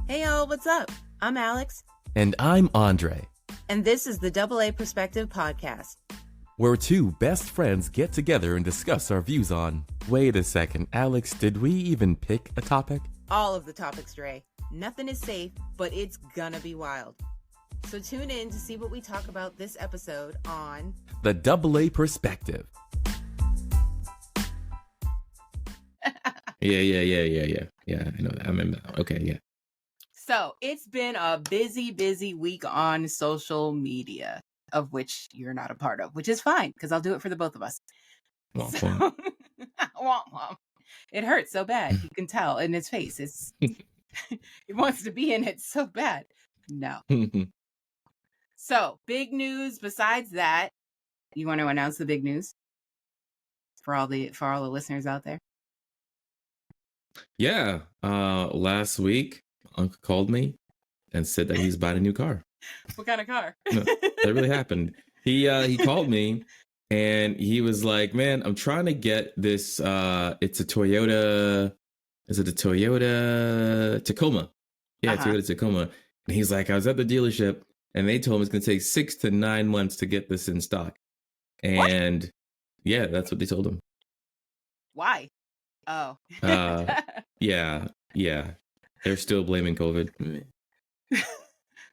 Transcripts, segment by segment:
Hey y'all, what's up? I'm Alyx. And I'm Andrae. And this is the AA Perspective Podcast, where two best friends get together and discuss our views on... Wait a second, Alyx, did we even pick a topic? All of the topics, Dre. Nothing is safe, but it's gonna be wild. So tune in to see what we talk about this episode on... The AA Perspective. Yeah, I know that. I remember that. Okay, yeah. So it's been a busy week on social media, of which you're not a part of, which is fine, because I'll do it for the both of us. Womp, So, womp. womp, womp. It hurts so bad. You can tell in his face. It's it wants to be in it so bad. No. So big news. Besides that, you want to announce the big news for all the listeners out there? Yeah. Last week, Uncle called me and said that he's buying a new car. What kind of car? No, that really happened. He called me and he was like, "Man, I'm trying to get this. It's a Toyota. Is it a Toyota Tacoma? Yeah, Toyota Tacoma." And he's like, "I was at the dealership and they told me it's going to take 6 to 9 months to get this in stock." And what? Yeah, that's what they told him. Why? Oh. Yeah. They're still blaming COVID.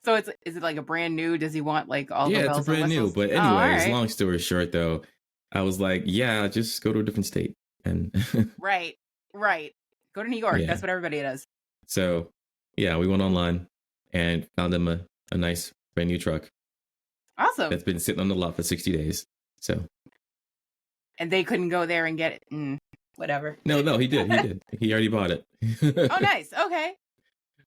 So is it like a brand new? Does he want like all the bells it's a brand and new. whistles? But anyways, right. Long story short, though, I was like, yeah, just go to a different state. And Right. Go to New York. Yeah. That's what everybody does. So, yeah, we went online and found him a nice brand new truck. Awesome. That's been sitting on the lot for 60 days. So. And they couldn't go there and get it. Whatever. No, he did. He already bought it. Oh, nice. Okay.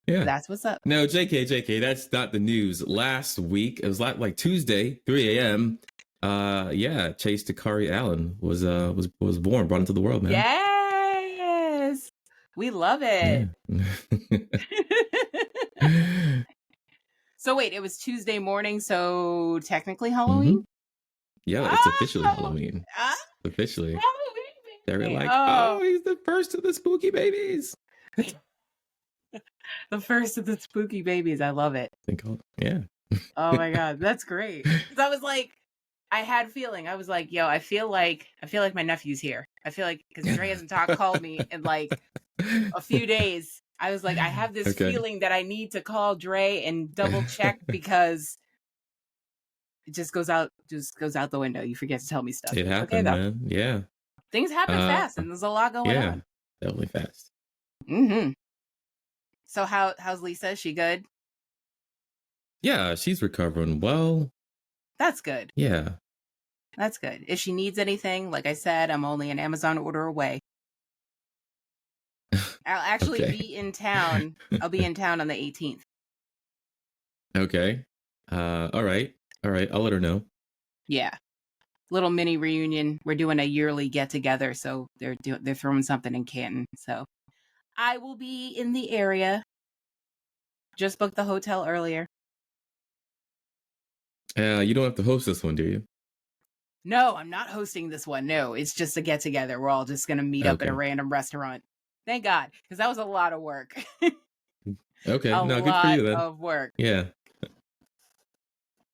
Yeah. That's what's up. No, JK, that's not the news. Last week, it was like Tuesday, 3 a.m. Chase Takari Allen was born, brought into the world, man. Yes. We love it. Yeah. So wait, it was Tuesday morning, so technically Halloween? Mm-hmm. Yeah, it's officially Halloween. Officially. Halloween. They were like, oh, he's the first of the spooky babies. The first of the spooky babies. I love it. Yeah. Oh my God. That's great. Because I was like, I had a feeling. I was like, yo, I feel like my nephew's here. I feel like, because Dre hasn't called me in like a few days. I was like, I have this feeling that I need to call Dre and double check because it just goes out the window. You forget to tell me stuff. It happened, man. Yeah. Things happen fast, and there's a lot going on. Yeah, definitely fast. Mm-hmm. So how's Lisa? Is she good? Yeah, she's recovering well. That's good. Yeah. That's good. If she needs anything, like I said, I'm only an Amazon order away. I'll actually be in town. I'll be in town on the 18th. Okay. All right. I'll let her know. Yeah. Little mini reunion. We're doing a yearly get together, so they're throwing something in Canton. So I will be in the area. Just booked the hotel earlier. You don't have to host this one, do you? No, I'm not hosting this one. No, it's just a get together. We're all just gonna meet up at a random restaurant. Thank God, because that was a lot of work. Okay, good for you then. Of work. Yeah.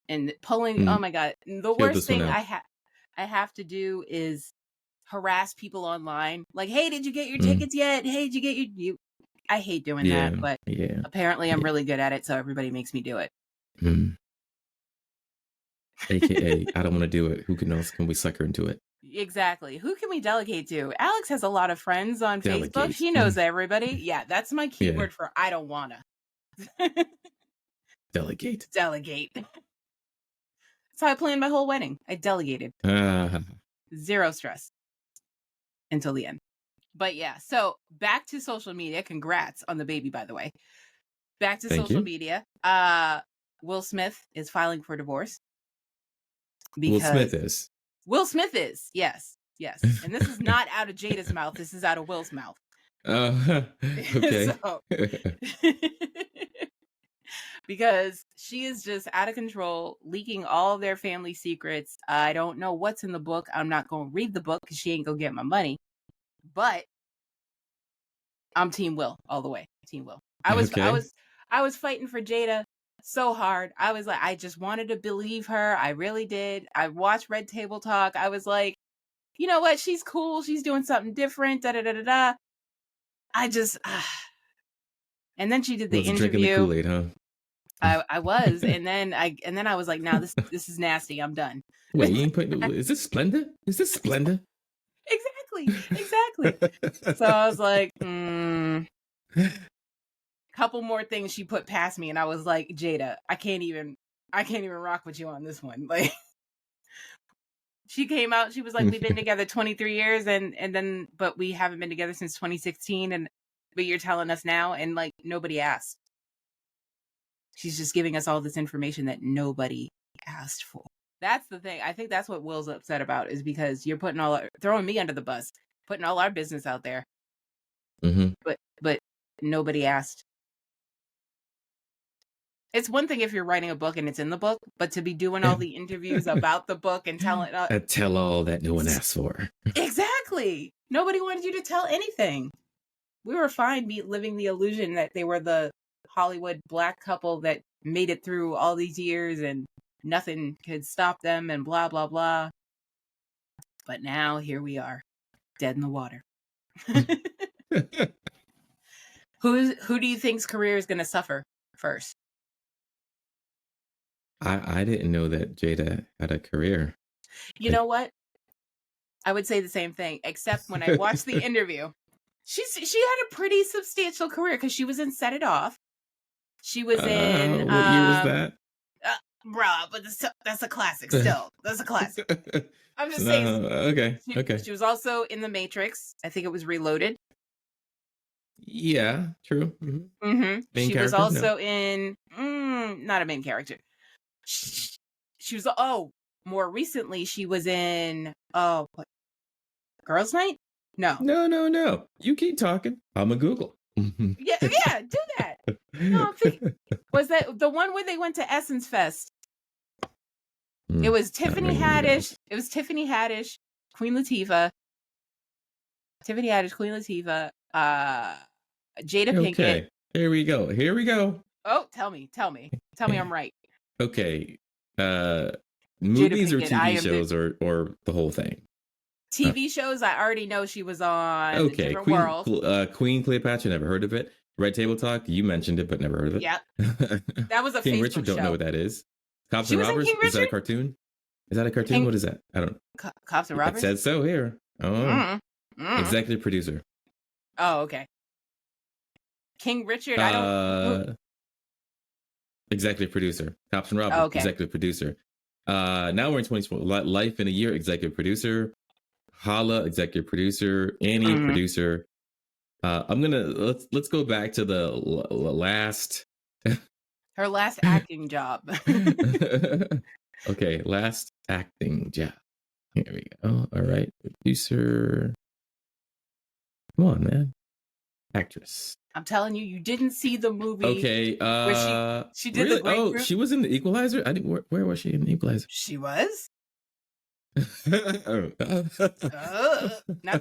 And pulling. Oh my God, the worst thing I have to do is harass people online. Like, hey, did you get your tickets yet? Hey, did you get your... I hate doing that, but apparently I'm really good at it, so everybody makes me do it. AKA, I don't want to do it. Who else can we sucker into it? Exactly. Who can we delegate to? Alyx has a lot of friends on Facebook. He knows everybody. Yeah, that's my keyword for I don't wanna. Delegate. That's how I planned my whole wedding. I delegated. Zero stress until the end. But yeah, so back to social media. Congrats on the baby, by the way. Back to social media. Will Smith is filing for divorce. Will Smith is? Yes. And this is not out of Jada's mouth. This is out of Will's mouth. Okay. Because she is just out of control, leaking all of their family secrets. I don't know what's in the book. I'm not going to read the book because she ain't going to get my money. But I'm Team Will all the way. Team Will. I was I was fighting for Jada so hard. I was like, I just wanted to believe her. I really did. I watched Red Table Talk. I was like, you know what? She's cool. She's doing something different. Da da da da da. I just, and then she did the Wasn't drinking the interview. Kool-Aid, huh? I was, and then I was like, now this is nasty. I'm done. Wait, you ain't putting. Is this Splenda? Is this Splenda? Exactly. So I was like, couple more things she put past me, and I was like, Jada, I can't even rock with you on this one. Like, she came out, she was like, we've been together 23 years, and then, but we haven't been together since 2016, but you're telling us now, and like, nobody asked. She's just giving us all this information that nobody asked for. That's the thing. I think that's what Will's upset about, is because you're throwing me under the bus, putting all our business out there. But nobody asked. It's one thing if you're writing a book and it's in the book, but to be doing all the interviews about the book and telling tell all that no one asked for. Exactly. Nobody wanted you to tell anything. We were fine living the illusion that they were the Hollywood black couple that made it through all these years and nothing could stop them and blah blah blah. But now here we are, dead in the water. Who do you think's career is going to suffer first? I didn't know that Jada had a career. You know what? I would say the same thing, except when I watched the interview, she had a pretty substantial career because she was in Set It Off. She was in what year was that? Bruh, but that's a classic. Still, that's a classic. I'm just saying. Okay. She was also in The Matrix. I think it was Reloaded. Yeah, true. She was also in not a main character. She was more recently she was in what, Girls Night? No. You keep talking. I'm a Google. yeah, do that. No, was that the one where they went to Essence Fest? It was Tiffany Haddish. It was Tiffany Haddish, Queen Latifah. Jada Pinkett. Okay, here we go. Oh, tell me I'm right. Okay. Movies or TV shows or the whole thing? TV shows, I already know she was on. Okay, Queen Cleopatra, never heard of it. Red Table Talk, you mentioned it, but never heard of it. Yeah. That was a King Facebook Richard, show. don't know what that is. Cops and Robbers, is that a cartoon? Is that a cartoon? What is that? I don't know. Cops and Robbers? It says so here. Oh. Executive producer. Oh, okay. King Richard, I don't... Executive producer. Cops and Robbers, okay. Executive producer. Now we're in 2020. Life in a Year, executive producer. Holla, executive producer. Annie, producer. Let's go back to the last. Her last acting job. Okay, last acting job. Here we go. All right, producer. Come on, man. Actress. I'm telling you, you didn't see the movie. Okay. Where she did really? the great group. She was in The Equalizer. I didn't. Where was she in The Equalizer? She was. Not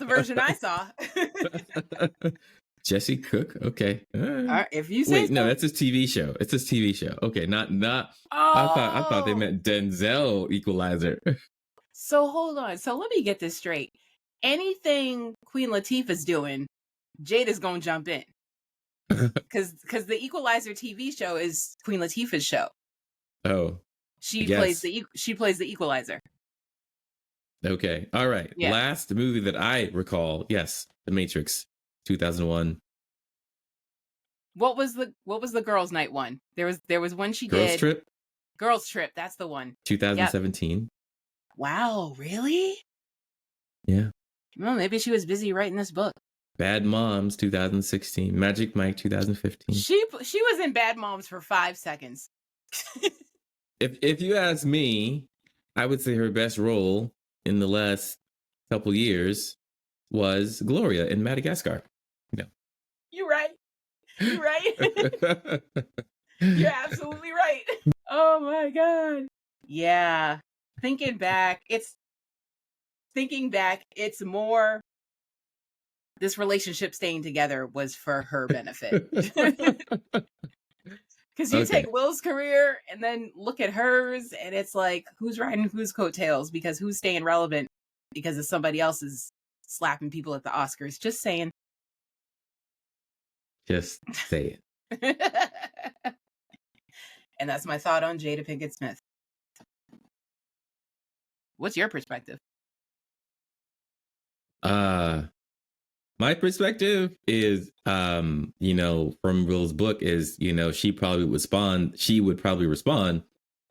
the version I saw. Jesse Cook. Okay. If you say wait, so. no, that's his TV show. It's his TV show. Okay, not. Oh. I thought they meant Denzel Equalizer. So hold on. So let me get this straight. Anything Queen Latifah's doing, Jada's gonna jump in. Because the Equalizer TV show is Queen Latifah's show. Oh. She plays the Equalizer. Okay. All right. Yeah. Last movie that I recall, yes, The Matrix, 2001. What was the Girls Night one? There was one she Girls did. Trip. Girls Trip. That's the one. 2017. Yep. Wow. Really? Yeah. Well, maybe she was busy writing this book. Bad Moms, 2016. Magic Mike, 2015. She was in Bad Moms for 5 seconds. If you ask me, I would say her best role in the last couple years was Gloria in Madagascar. No. You're right. You're absolutely right. Oh my God. Yeah. Thinking back, it's more this relationship staying together was for her benefit. Because you take Will's career and then look at hers, and it's like, who's riding whose coattails? Because who's staying relevant because of somebody else's slapping people at the Oscars? Just saying. Just say it. And that's my thought on Jada Pinkett Smith. What's your perspective? My perspective is, from Will's book is, she would probably respond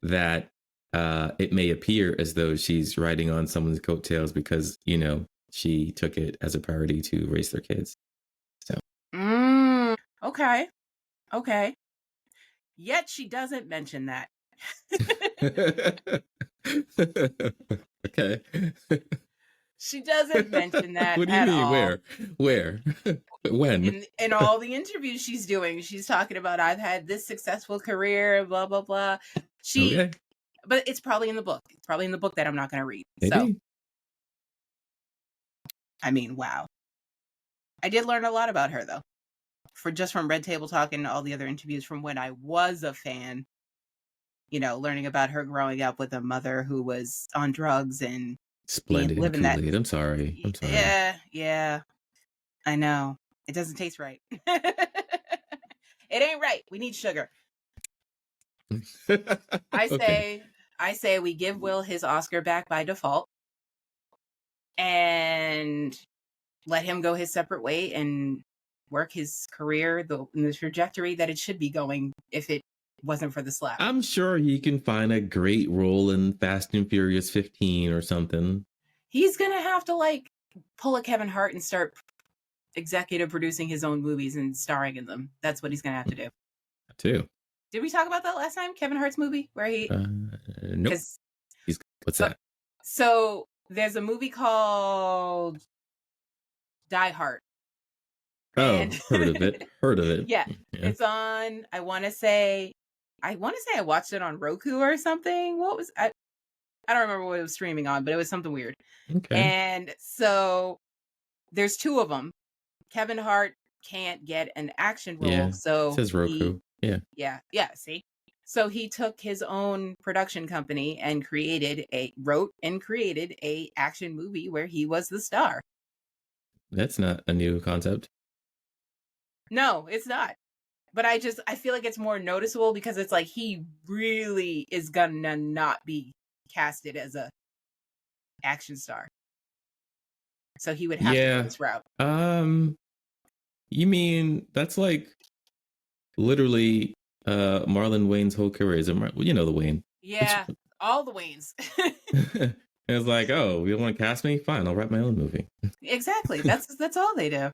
that it may appear as though she's riding on someone's coattails because, she took it as a priority to raise their kids. So. Okay. Yet she doesn't mention that. Okay. She doesn't mention that. What do you mean? All. Where? When? In all the interviews she's doing, she's talking about, I've had this successful career, blah, blah, blah. But it's probably in the book. It's probably in the book that I'm not going to read. Maybe. So, I mean, wow. I did learn a lot about her, though. From Red Table Talk and all the other interviews from when I was a fan, learning about her growing up with a mother who was on drugs and Splendid living that. I'm sorry. Yeah. I know. It doesn't taste right. It ain't right. We need sugar. I say we give Will his Oscar back by default and let him go his separate way and work his career in the trajectory that it should be going if it wasn't for the slap. I'm sure he can find a great role in Fast and Furious 15 or something. He's going to have to pull a Kevin Hart and start executive producing his own movies and starring in them. That's what he's going to have to do. Too. Did we talk about that last time? Kevin Hart's movie where he... Nope. What's that? So there's a movie called Die Hard. Oh, heard of it. Yeah. It's on, I want to say I watched it on Roku or something. I don't remember what it was streaming on, but it was something weird. Okay. And so there's two of them. Kevin Hart can't get an action role, so it says Roku. Yeah. See, so he took his own production company and wrote and created a action movie where he was the star. That's not a new concept. No, it's not. But I feel like it's more noticeable because it's like he really is gonna not be casted as a action star. So he would have to go this route. You mean that's like literally Marlon Wayne's whole career? Is it the Wayne? Yeah, all the Waynes. It's like, oh, you don't want to cast me? Fine, I'll write my own movie. Exactly. That's all they do.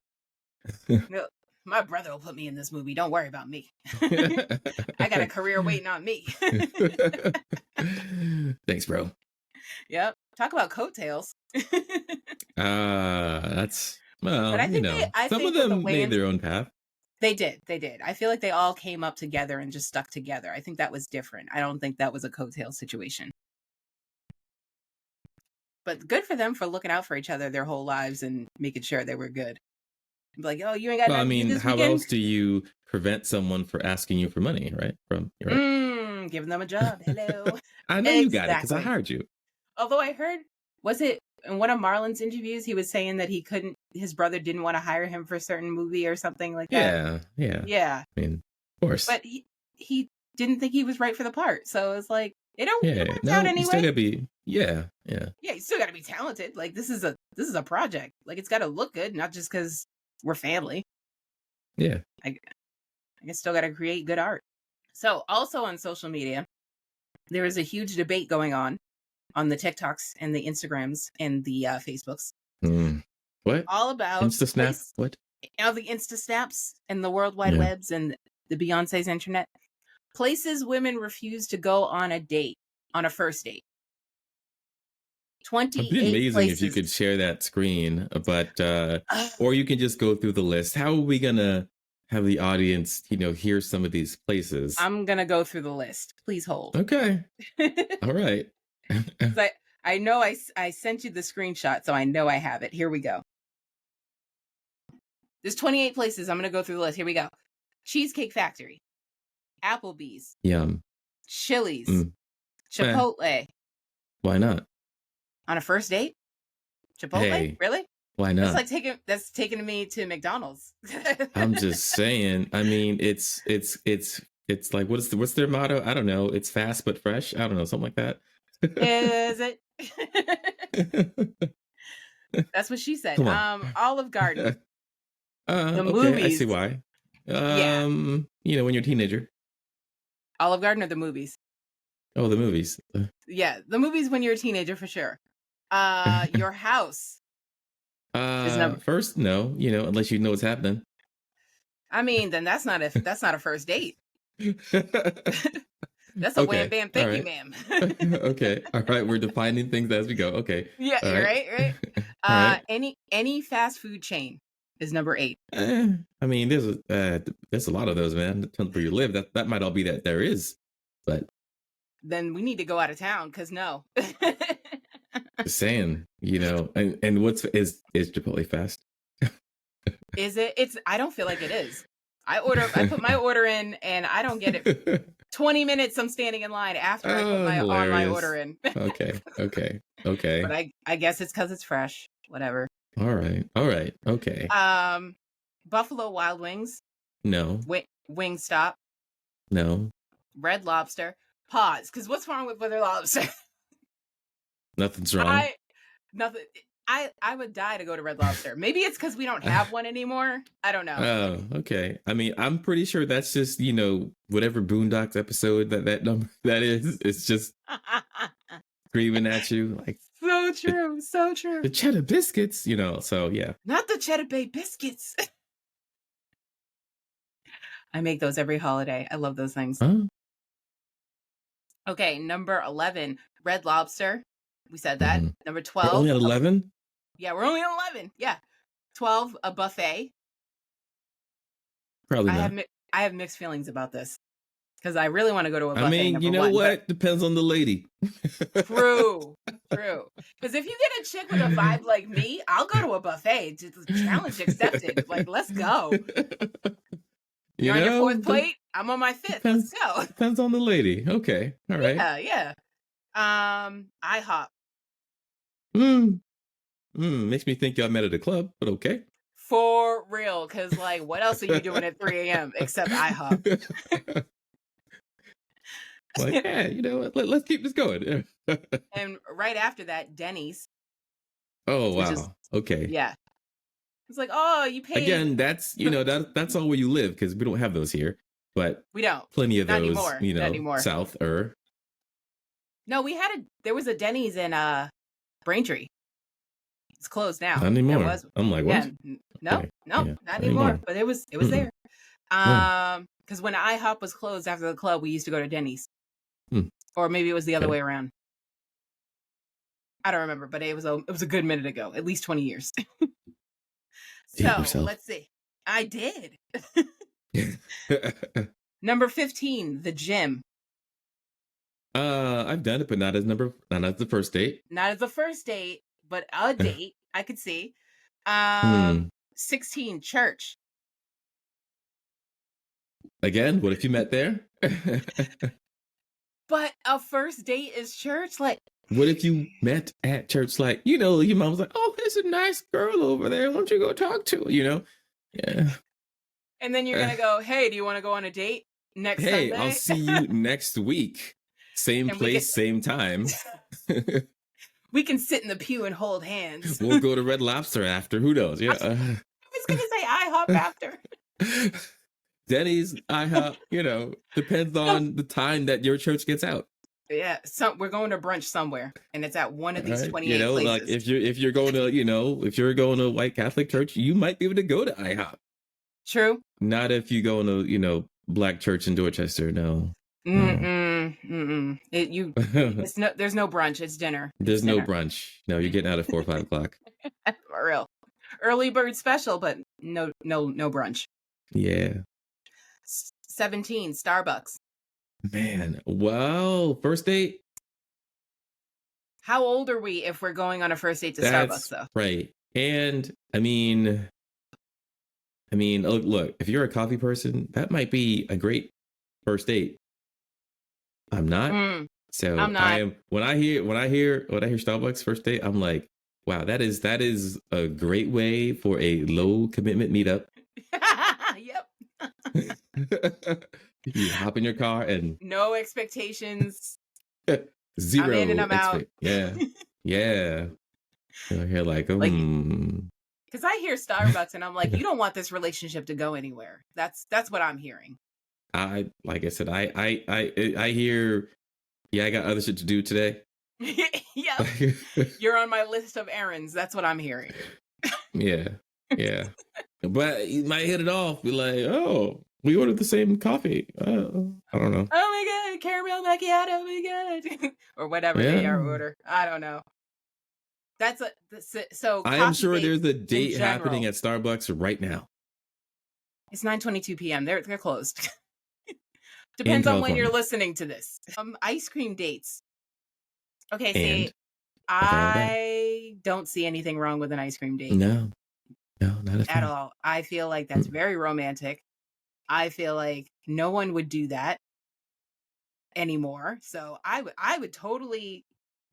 No, my brother will put me in this movie. Don't worry about me. I got a career waiting on me. Thanks, bro. Yep. Talk about coattails. That's but I think some of them made their own path. They did. I feel like they all came up together and just stuck together. I think that was different. I don't think that was a coattail situation. But good for them for looking out for each other their whole lives and making sure they were good. Like, oh, you ain't got nothing to do this how weekend? else do you prevent someone for asking you for money, right? Giving them a job. Hello. I know you got it because I hired you. Although I heard, was it in one of Marlon's interviews, he was saying that his brother didn't want to hire him for a certain movie or something like that. Yeah. I mean, of course. But he didn't think he was right for the part. So it's like, it worked out anyway. You still gotta be, Yeah, you still gotta be talented. Like, this is a project. Like, it's gotta look good, not just because we're family. Yeah. I still gotta create good art. So also on social media, there is a huge debate going on the TikToks and the Instagrams and the Facebooks. What? All about Insta-snap? What? The Insta-snaps and the World Wide Webs and the Beyonce's internet. Places women refuse to go on a first date. 28 It'd be amazing places. if you could share that screen, but or you can just go through the list. How are we gonna have the audience, hear some of these places? I'm gonna go through the list. Please hold. Okay. All right. I know I sent you the screenshot, so I know I have it. Here we go. There's 28 places. I'm gonna go through the list. Here we go. Cheesecake Factory. Applebee's, Yum. Chili's, Mm. Chipotle. Why not? On a first date? Chipotle? Hey, Really? why not? That's taking me to McDonald's. I'm just saying. I mean, it's like what's their motto? I don't know. It's fast but fresh. I don't know, something like that. Is it? That's what she said. Come on. Olive Garden. The Okay, I see movies. why. Yeah. When you're a teenager. Olive Garden or the movies? Oh, the movies. Yeah, the movies when you're a teenager for sure. Your house is number. First, no, unless you know what's happening. I mean, then that's not a first date. That's a wham bam, thank you, ma'am. Okay, all right, we're defining things as we go. Okay. Yeah, all right. All right. Any fast food chain is number 8. I mean, there's a lot of those, man. Depends where you live. That might all be that there is, but then we need to go out of town because no. Just saying, and is Chipotle fast? Is it? I don't feel like it is. I put my order in and I don't get it. 20 minutes I'm standing in line after I put my order in. Okay. But I guess it's because it's fresh. Whatever. All right. Okay. Buffalo Wild Wings. No. Wingstop. No. Red Lobster. Pause. Because what's wrong with Red Lobster? Nothing's wrong. Nothing. I would die to go to Red Lobster. Maybe it's because we don't have one anymore. I don't know. Oh, okay. I mean, I'm pretty sure that's just whatever Boondocks episode that number that is. It's just screaming at you like so true, so true. The cheddar biscuits, So yeah. Not the Cheddar Bay biscuits. I make those every holiday. I love those things. Huh? Okay, number 11, Red Lobster. We said that. Mm-hmm. Number 12. We're only at 11? Yeah, we're only at 11. Yeah. 12, a buffet. Probably not. I have mixed feelings about this because I really want to go to a buffet. I mean, you know what? Depends on the lady. True. Because if you get a chick with a vibe like me, I'll go to a buffet. Just challenge accepted. Like, let's go. You're on your 4th plate. I'm on my 5th. Let's go. Depends on the lady. Okay. All right. Yeah. IHOP. Makes me think y'all met at a club, but okay. For real, because what else are you doing at 3 a.m. except IHOP? Yeah, let's keep this going. And right after that, Denny's. Oh wow. Okay. Yeah. It's like, oh, you paid. Again, that's that's all where you live because we don't have those here, but we don't. Plenty of Not those, anymore. Not anymore. south No, there was a Denny's in Braintree. It's closed now. Not anymore. I'm like, what? Yeah, no, not anymore. But it was there. Because when IHOP was closed after the club, we used to go to Denny's. Or maybe it was the other way around. I don't remember, but it was a good minute ago, at least 20 years. So let's see. I did. Number 15, the gym. I've done it, but not as the first date. Not as the first date, but a date I could see. 16, church. Again, what if you met there? But a first date is church? Like, what if you met at church? Like, your mom was like, oh, there's a nice girl over there. Why don't you go talk to her, Yeah. And then you're going to go, hey, do you want to go on a date next Sunday? Hey, I'll see you next week. Same place, same time. We can sit in the pew and hold hands. We'll go to Red Lobster after. Who knows? Yeah. I was going to say IHOP after. Denny's, IHOP, depends on the time that your church gets out. Yeah, we're going to brunch somewhere, and it's at one of these 28 places. Like if you're going to, if you're going to a white Catholic church, you might be able to go to IHOP. True. Not if you go to, black church in Dorchester. No. There's no brunch. It's dinner. There's no brunch. No, you're getting out at 4 or 5 o'clock. For real. Early bird special, but no brunch. Yeah. 17, Starbucks. Man, wow. First date. How old are we if we're going on a first date to Starbucks, though? Right. And I mean, look, if you're a coffee person, that might be a great first date. I'm not. So I'm not. I am when I hear Starbucks first date, I'm like, wow, that is a great way for a low commitment meetup. Yep. You hop in your car and no expectations. zero. I'm in and I'm out. Yeah. You're here like, because I hear Starbucks and I'm like, you don't want this relationship to go anywhere. That's what I'm hearing. Like I said, I hear, yeah, I got other shit to do today. Yep. You're on my list of errands. That's what I'm hearing. Yeah. But you might hit it off, be like, oh, we ordered the same coffee. I don't know. Oh my god, caramel macchiato, oh my god. Or whatever they are order. I don't know. So I am sure there's a date happening at Starbucks right now. It's 9:22 p.m. They're closed. Depends on when you're listening to this. Ice cream dates. Okay, see, I don't see anything wrong with an ice cream date. No, not at all. I feel like that's very romantic. I feel like no one would do that anymore. So I would totally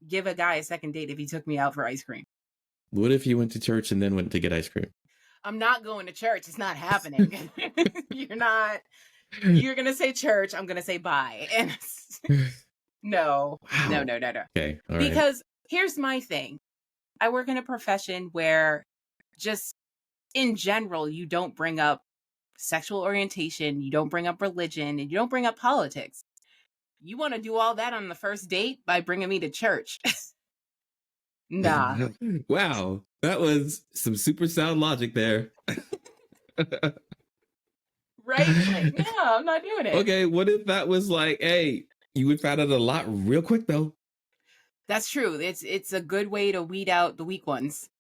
give a guy a second date if he took me out for ice cream. What if you went to church and then went to get ice cream? I'm not going to church. It's not happening. You're going to say church. I'm going to say bye. And no. Okay. All because here's my thing. I work in a profession where just in general, you don't bring up sexual orientation, you don't bring up religion, and you don't bring up politics. You want to do all that on the first date by bringing me to church? Nah. Wow. That was some super sound logic there. Right? Like, no, I'm not doing it. Okay, what if that was like, hey, you would find out a lot real quick though. That's true. It's a good way to weed out the weak ones.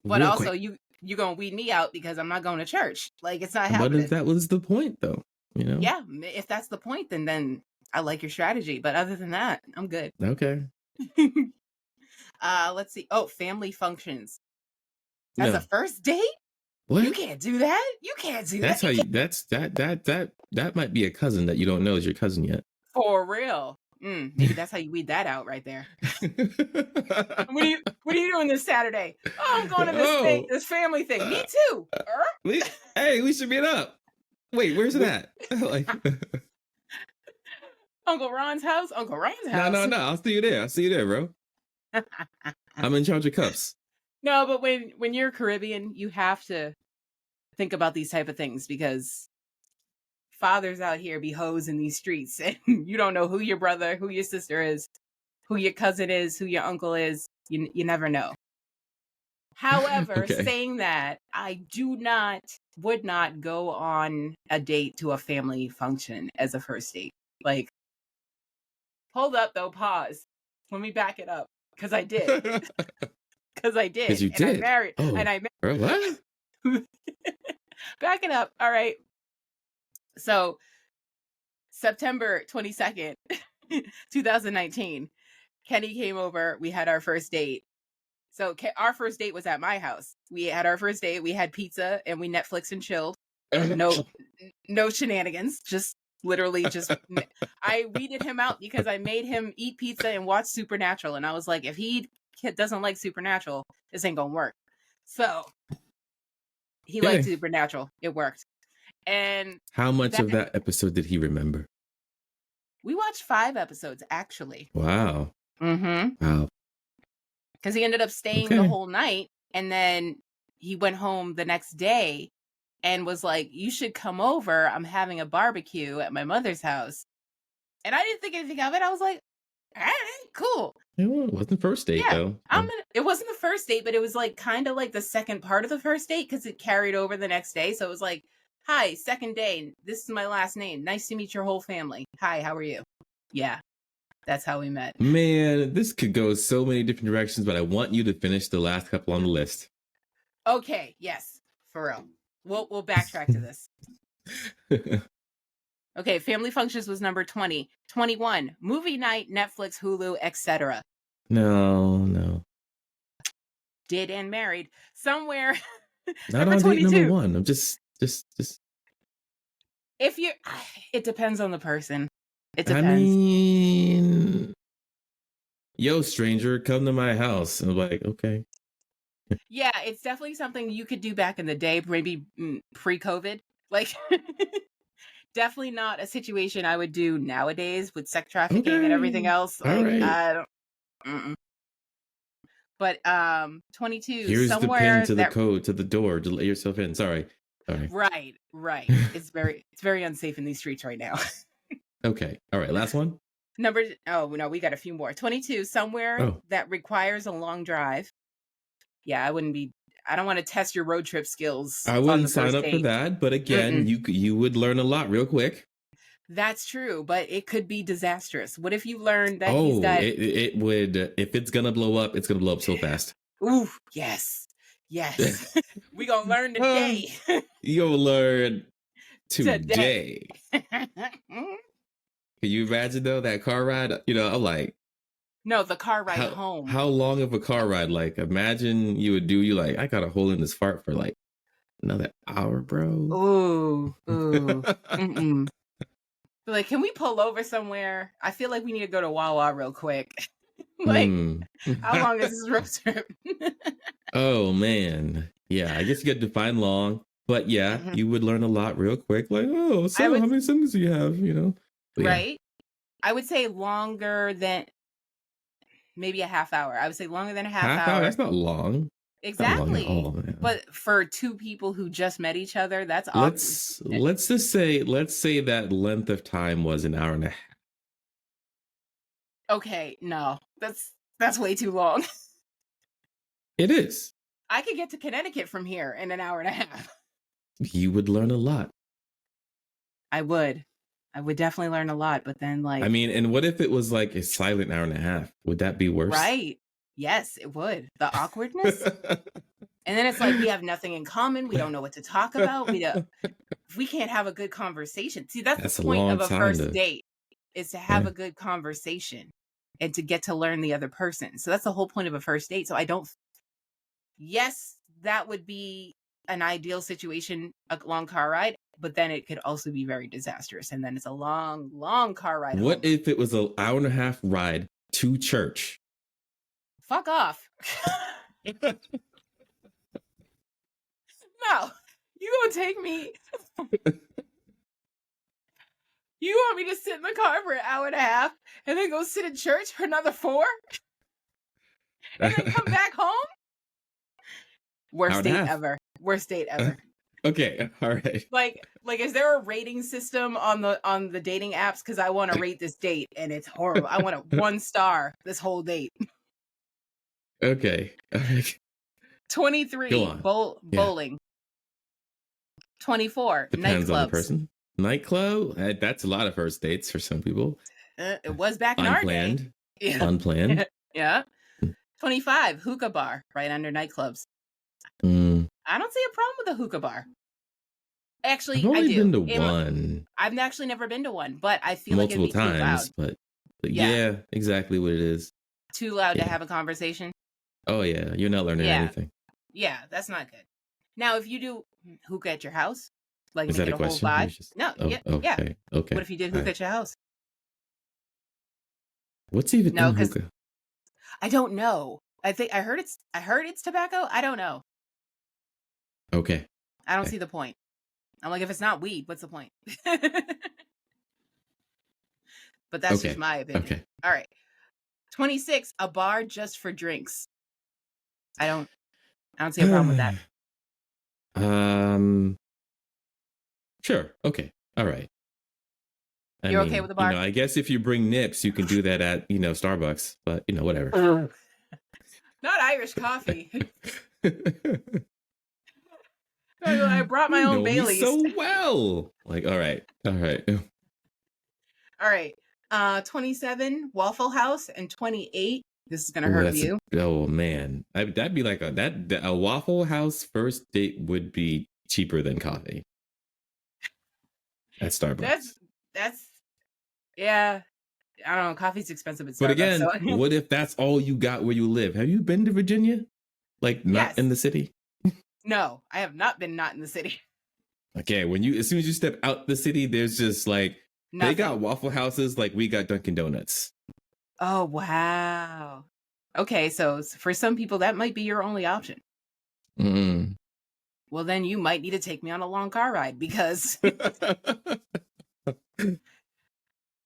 But real also quick. You're gonna weed me out because I'm not going to church. Like, it's not happening. But if that was the point though, you know? Yeah, if that's the point, then I like your strategy. But other than that, I'm good. Okay. Let's see. Oh, family functions. As a first date? What? You can't do that. You can't do that's that. That might be a cousin that you don't know is your cousin yet. For real. Maybe that's how you weed that out right there. What are you doing this Saturday? Oh, I'm going to this thing, this family thing. Me too. Hey, we should meet up. Wait, where's it at? Like, Uncle Ron's house? Uncle Ron's house? No. I'll see you there, bro. I'm in charge of cups. No, but when you're Caribbean, you have to think about these type of things because fathers out here be hoes in these streets and you don't know who your brother, who your sister is, who your cousin is, who your uncle is. You never know. However, saying that, I would not go on a date to a family function as a first date. Like, hold up though, pause. Let me back it up. Because I did. Because you did. I married. Oh, and I married. What? Back it up. All right. So, September 22nd, 2019, Kenny came over. We had our first date. So, our first date was at my house. We had our first date. We had pizza and we Netflix and chilled. No shenanigans. Just literally I weeded him out because I made him eat pizza and watch Supernatural. And I was like, if he doesn't like Supernatural, this ain't gonna work. So he liked Supernatural. It worked. And how much of that episode did he remember? We watched 5 episodes, actually. Wow. Mm-hmm. Wow. Because he ended up staying the whole night, and then he went home the next day and was like, you should come over. I'm having a barbecue at my mother's house. And I didn't think anything of it. I was like, all right, cool. It wasn't the first date, though. It wasn't the first date, but it was like kind of like the second part of the first date because it carried over the next day. So it was like, hi, second day. This is my last name. Nice to meet your whole family. Hi, how are you? Yeah, that's how we met. Man, this could go so many different directions, but I want you to finish the last couple on the list. Okay, yes, for real. We'll backtrack to this. Okay, family functions was number 20. 21, movie night, Netflix, Hulu, etc. No. Did and married. Somewhere. Not on date number 1. I'm just If you, it depends on the person. It I depends. mean, yo, stranger, come to my house. And I'm like, okay. Yeah, it's definitely something you could do back in the day, maybe pre-COVID. Like, definitely not a situation I would do nowadays with sex trafficking and everything Okay. else. All Like, right. I don't. Mm-mm. But 22 Here's the pin somewhere to the that code to the door to let yourself in. Sorry. right. It's very unsafe in these streets right now. Okay. All right. Last one. Oh no, we got a few more. 22 somewhere Oh, that requires a long drive. Yeah, I don't want to test your road trip skills I on the wouldn't sign first up for date. that. But again, Mm-mm. you would learn a lot real quick. That's true, but it could be disastrous. What if you learn that he's Oh, got it would. If it's gonna blow up, it's gonna blow up so fast. ooh, yes. Yes. We gonna learn today. You'll learn Today. today. Can you imagine though that car ride? I'm like, No, the car ride how home. how long of a car ride? Like, imagine you like, I got to hold in this fart for like another hour, bro. Ooh. Mm-mm. Like, can we pull over somewhere? I feel like we need to go to Wawa real quick. Like, how long is this road trip? Oh man, yeah. I guess you get to define long, but yeah, Mhm. you would learn a lot real quick. Like, oh, so how many siblings do you have? But right? I would say longer than maybe a half hour. I would say longer than a half half hour. hour. That's not long. Not long at Exactly. all, man. But for two people who just met each other, that's awkward. Let's say that length of time was an hour and a half. Okay, no. That's way too long. It is. I could get to Connecticut from here in an hour and a half. You would learn a lot. I would definitely learn a lot, but then like I mean, and what if it was like a silent hour and a half? Would that be worse? right. Yes, it would. The awkwardness. And then it's like we have nothing in common. We don't know what to talk about. We can't have a good conversation. See, that's the a point long of a time first date is to have Yeah. a good conversation and to get to learn the other person. So that's the whole point of a first date. So yes, that would be an ideal situation, a long car ride, but then it could also be very disastrous. And then it's a long, long car ride home. What if it was an hour and a half ride to church? Fuck off. No, you gonna take me. You want me to sit in the car for an hour and a half and then go sit in church for another 4? And then come back home? Worst date ever. Worst date ever. Okay, all right. Like, is there a rating system on the dating apps? Because I want to rate this date and it's horrible. I want a 1 star this whole date. Okay. 23 Go on. bowling. 24 Depends nightclubs. on the person. Nightclub? That's a lot of first dates for some people. It was back in our day. Unplanned. Yeah. Unplanned. Yeah. 25 hookah bar right under nightclubs. Mm. I don't see a problem with a hookah bar. Actually, I've only I do. been to one. I've actually never been to one, but I feel multiple like it'd be times, too loud. but yeah, exactly what it is. Too loud to have a conversation. Oh yeah, you're not learning anything. Yeah, that's not good. Now, if you do hookah at your house, like Is make that it a a whole question? vibe. No, yeah. Okay. What if you did hookah at your house? What's even in hookah? I don't know. I heard it's tobacco. I don't know. Okay. I don't see the point. I'm like, if it's not weed, what's the point? But that's just my opinion. Okay. All right. 26, a bar just for drinks. I don't see a problem with that. Sure. Okay. All right. You're okay with the bar? I guess if you bring nips, you can do that at, Starbucks, but whatever. Not Irish coffee. I brought my own Baileys. So well. Like, all right. All right. 27, Waffle House, and 28. This is gonna hurt you. Oh man, that'd be like a Waffle House first date would be cheaper than coffee at Starbucks. That's yeah. I don't know. Coffee's expensive at Starbucks. But again, what if that's all you got where you live? Have you been to Virginia? Like not in the city? No, I have not been not in the city. Okay, as soon as you step out the city, there's just like they got Nothing. Waffle Houses like we got Dunkin' Donuts. Oh, wow. Okay, so for some people, that might be your only option. Mm. Well, then you might need to take me on a long car ride because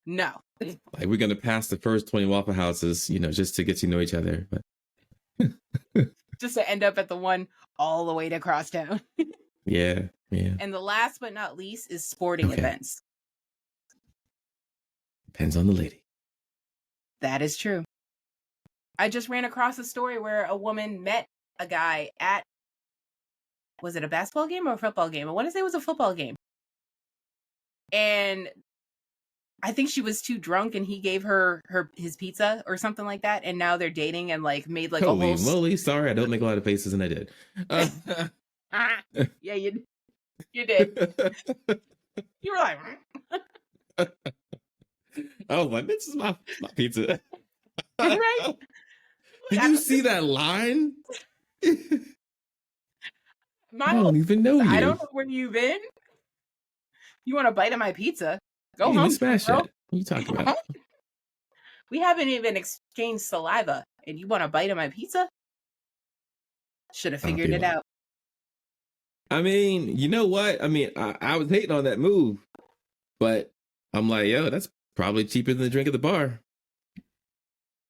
no. Like we're gonna pass the first 20 Waffle Houses, just to get to know each other. But Just to end up at the one all the way to crosstown. yeah. And the last but not least is sporting events. Depends on the lady. That is true. I just ran across a story where a woman met a guy at, was it a basketball game or a football game? I want to say it was a football game. And I think she was too drunk and he gave her his pizza or something like that. And now they're dating and like made like Holy a whole... moly, sorry, I don't make a lot of faces and I did. Yeah, you did. You were like... I was like, this is my pizza. Right? Did you see that line? My I don't even know you. I don't know where you've been. You want a bite of my pizza? Go you home, smash bro. it. What are you talking about? We haven't even exchanged saliva, and you want a bite of my pizza? Should have figured it out. I mean, you know what? I mean, I was hating on that move, but I'm like, yo, that's probably cheaper than the drink at the bar.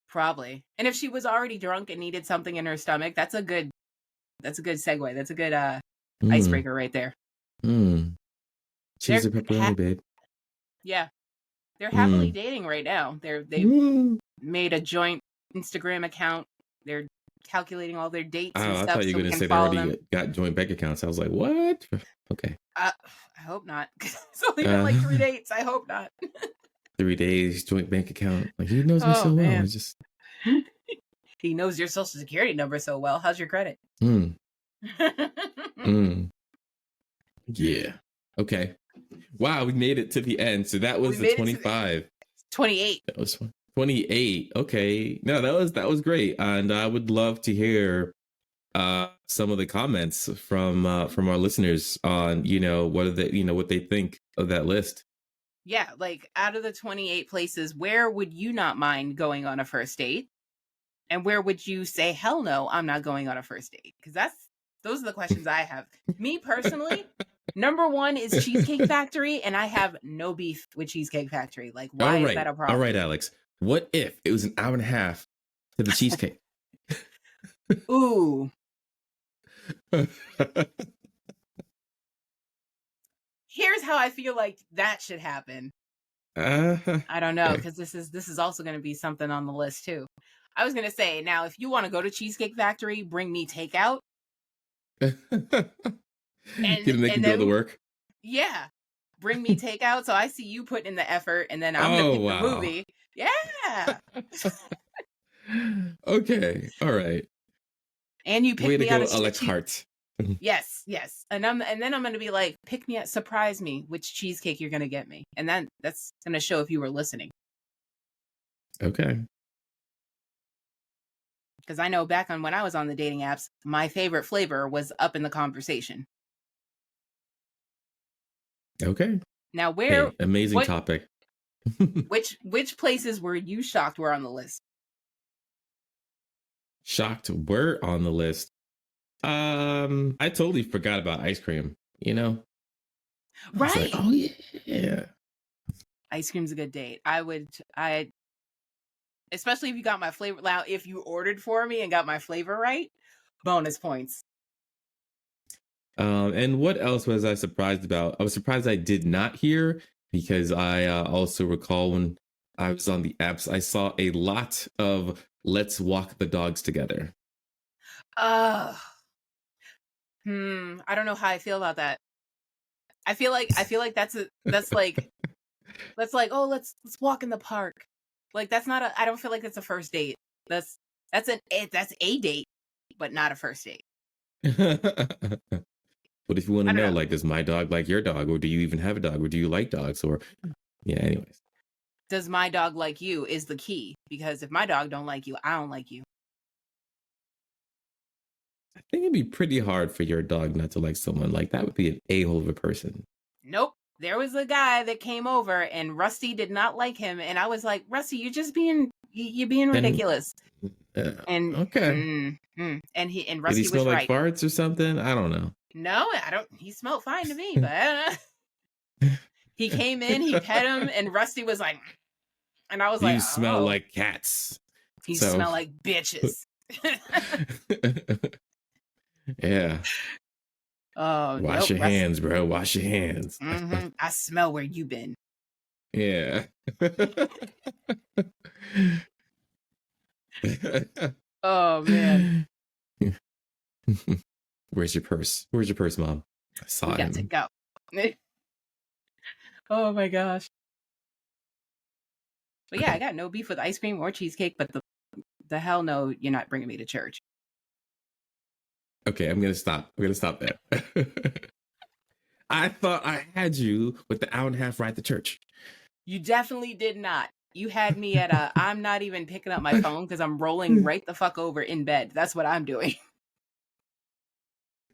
Probably. And if she was already drunk and needed something in her stomach, that's a good segue. That's a good icebreaker right there. Cheese or pepperoni, babe. Yeah. They're happily dating right now. They've made a joint Instagram account. They're calculating all their dates and stuff. I thought you were going to say they already got joint bank accounts. I was like, what? Okay. I hope not. It's only been like 3 dates. I hope not. 3 days, joint bank account. Like, he knows me so well. It's just... He knows your social security number so well. How's your credit? Yeah. Okay. Wow, we made it to the end. So that was the 25. 28. That was 28. Okay. No, that was great. And I would love to hear some of the comments from our listeners on, what they think of that list. Yeah, like out of the 28 places, where would you not mind going on a first date? And where would you say, hell no, I'm not going on a first date? Because those are the questions I have. Me personally, number one is Cheesecake Factory, and I have no beef with Cheesecake Factory. Like, why is that a problem? All right, Alex. What if it was an hour and a half to the cheesecake? Ooh. Here's how I feel like that should happen. I don't know, because this is also going to be something on the list too. I was going to say, now, if you want to go to Cheesecake Factory, bring me takeout. Get them make you go to work. Yeah. Bring me takeout. So I see you putting in the effort, and then I'm going to pick the movie. Yeah. Okay. All right. And you pick me out Alex Hart. Yes. And then I'm going to be like, surprise me which cheesecake you're going to get me. And then that's going to show if you were listening. Okay. Because I know back on when I was on the dating apps, my favorite flavor was up in the conversation. Okay. Now amazing topic. which places were you shocked were on the list? Shocked were on the list. I totally forgot about ice cream, Right. Like, oh yeah. Ice cream's a good date. I especially if you got my flavor. Now, if you ordered for me and got my flavor right, bonus points. And what else was I surprised about? I was surprised I did not hear, because I also recall when I was on the apps, I saw a lot of let's walk the dogs together. I don't know how I feel about that. I feel like that's like oh, let's walk in the park. Like, that's not I don't feel like it's a first date. That's a date, but not a first date. But if you want to know, like, does my dog like your dog, or do you even have a dog, or do you like dogs, or anyways. Does my dog like you is the key, because if my dog don't like you, I don't like you. I think it'd be pretty hard for your dog not to like someone. Like, that would be an a-hole of a person. Nope. There was a guy that came over and Rusty did not like him. And I was like, Rusty, you're being ridiculous. And okay. and Rusty Did he smell was like farts or something? I don't know. No, I don't. He smelled fine to me, but I don't know. He came in, he pet him, and Rusty was like, and I was like, you smell like cats. You smell like bitches. Yeah. Oh, wash your hands, bro. Wash your hands. Mm-hmm. I smell where you been. Yeah. Oh man. Where's your purse? Where's your purse, Mom? I saw we got to go. Oh my gosh. But yeah, I got no beef with ice cream or cheesecake, but the hell no, you're not bringing me to church. Okay, I'm gonna stop. I'm gonna stop there. I thought I had you with the hour and a half ride to church. You definitely did not. You had me at I'm not even picking up my phone because I'm rolling right the fuck over in bed. That's what I'm doing.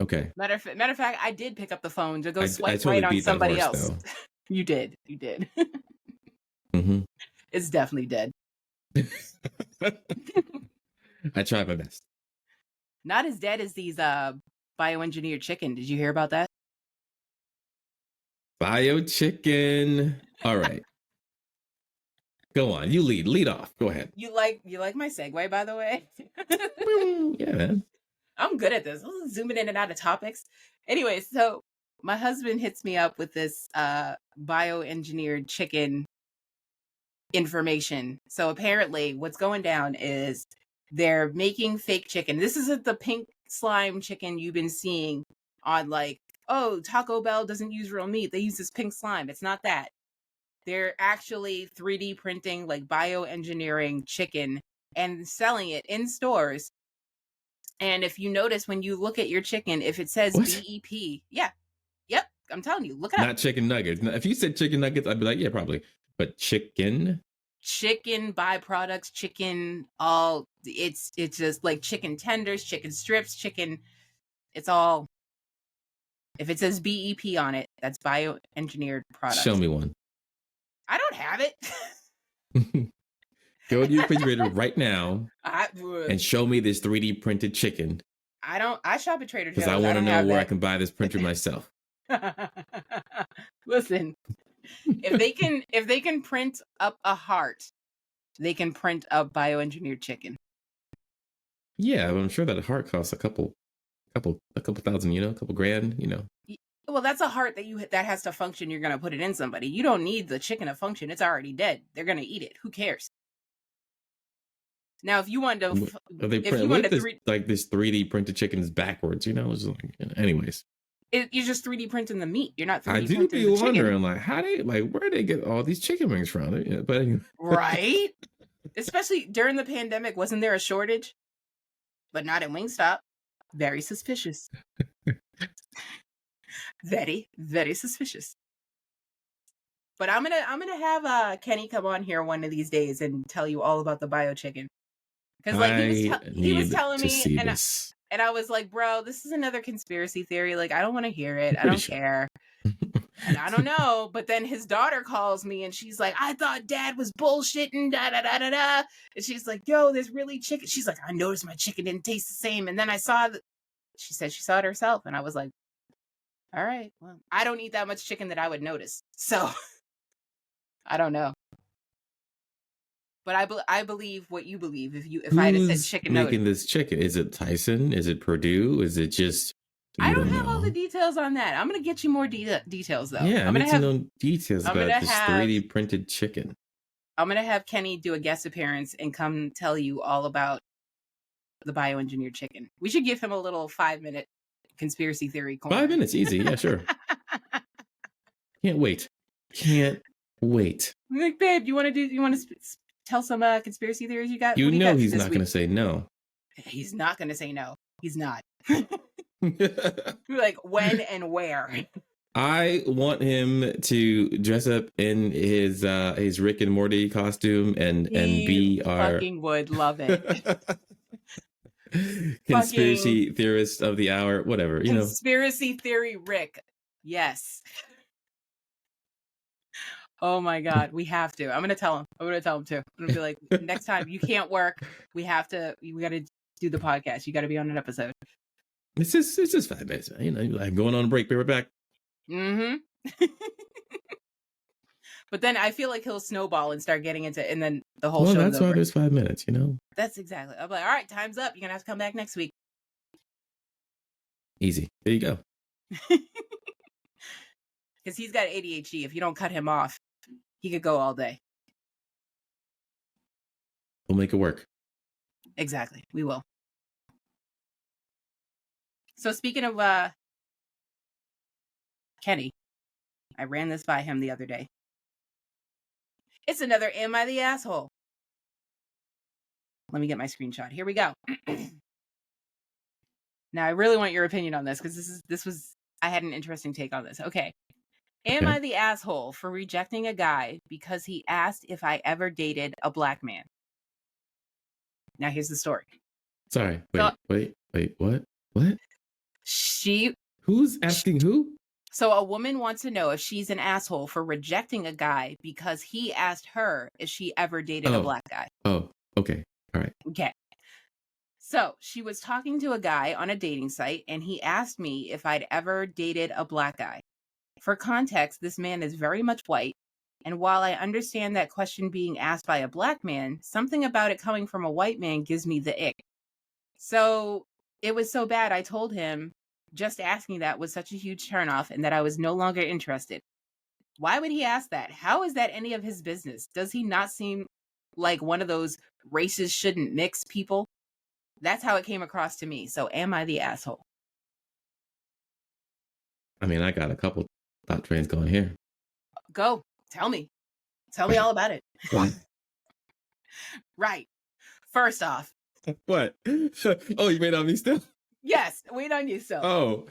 Okay. Matter of fact, I did pick up the phone to go swipe totally right on somebody horse, else. You did. Mm-hmm. It's definitely dead. I tried my best. Not as dead as these bioengineered chicken. Did you hear about that? Bio chicken. All right. Go on. You lead off. Go ahead. You like my segue, by the way? Yeah, man. I'm good at this. I'm zooming in and out of topics. Anyway, so my husband hits me up with this bioengineered chicken information. So apparently what's going down is they're making fake chicken. This isn't the pink slime chicken you've been seeing on like, oh, Taco Bell doesn't use real meat. They use this pink slime. It's not that. They're actually 3D printing, like bioengineering chicken and selling it in stores. And if you notice when you look at your chicken, if it says BEP, yep, I'm telling you, look it up. Not chicken nuggets. If you said chicken nuggets, I'd be like, yeah, probably. But chicken byproducts, chicken, all it's just like chicken tenders, chicken strips, chicken. It's all. If it says BEP on it, that's bioengineered product. Show me one. I don't have it. Go to your refrigerator right now and show me this 3D printed chicken. I shop at Trader Joe's. Because I want to know where I can buy this printer myself. Listen, if they can print up a heart, they can print up bioengineered chicken. Yeah, I'm sure that a heart costs a couple thousand, a couple grand, Well, that's a heart that has to function. You're going to put it in somebody. You don't need the chicken to function. It's already dead. They're going to eat it. Who cares? Now, if you wanted to, this 3D printed chicken is backwards, it's like, anyways. You're just 3D printing the meat. You're not 3D printing the chicken. I do be wondering, where they get all these chicken wings from? But anyway. Right? Especially during the pandemic, wasn't there a shortage? But not at Wingstop. Very suspicious. Very, very suspicious. But I'm gonna have Kenny come on here one of these days and tell you all about the bio chicken. Because he was telling me, and I was like, bro, this is another conspiracy theory. Like, I don't want to hear it. I don't care. And I don't know. But then his daughter calls me and she's like, I thought dad was bullshitting, da da da da da. And she's like, yo, there's really chicken. She's like, I noticed my chicken didn't taste the same. And then I saw that she said she saw it herself. And I was like, all right, well, I don't eat that much chicken that I would notice. So I don't know. But I believe what you believe. If I had said chicken, making this chicken, is it Tyson? Is it Purdue? Is it just? I don't have all the details on that. I'm gonna get you more details though. Yeah, I'm gonna have know details about this 3D printed chicken. I'm gonna have Kenny do a guest appearance and come tell you all about the bioengineered chicken. We should give him a little 5-minute conspiracy theory corner. 5 minutes, easy. Yeah, sure. Can't wait. Like, babe, you want to tell some conspiracy theories you got? He's not going to say no. He's not going to say no. He's not. Like, when and where? I want him to dress up in his Rick and Morty costume and be our. Fucking would love it. Conspiracy theorist of the hour, whatever, you know. Conspiracy theory Rick. Yes. Oh my God, we have to. I'm gonna tell him. I'm gonna tell him too. I'm gonna be like, next time you can't work. We gotta do the podcast. You gotta be on an episode. It's just 5 minutes, man. You know, like going on a break, be right back. Mm-hmm. But then I feel like he'll snowball and start getting into, and then the whole Well, show. that's why there's 5 minutes, you know. That's exactly. I'm like, all right, time's up. You're gonna have to come back next week. Easy. There you go. Because he's got ADHD. If you don't cut him off, he could go all day. We'll make it work. Exactly. We will. So speaking of Kenny, I ran this by him the other day. It's another Am I the Asshole? Let me get my screenshot. Here we go. Now, I really want your opinion on this because I had an interesting take on this. Okay. Am I the asshole for rejecting a guy because he asked if I ever dated a black man? Now, here's the story. Sorry. Wait. What? Who's asking who? So a woman wants to know if she's an asshole for rejecting a guy because he asked her if she ever dated a black guy. Oh, okay. All right. Okay. So she was talking to a guy on a dating site, and he asked me if I'd ever dated a black guy. For context, this man is very much white, and while I understand that question being asked by a black man, something about it coming from a white man gives me the ick. So it was so bad, I told him just asking that was such a huge turnoff and that I was no longer interested. Why would he ask that? How is that any of his business? Does he not seem like one of those races shouldn't mix people? That's how it came across to me. So am I the asshole? I mean, I got a couple thought trains going here. Go. Tell me. Tell me all about it. What? Right. First off. What? Oh, you made on me still? Yes. Wait on you still. Oh,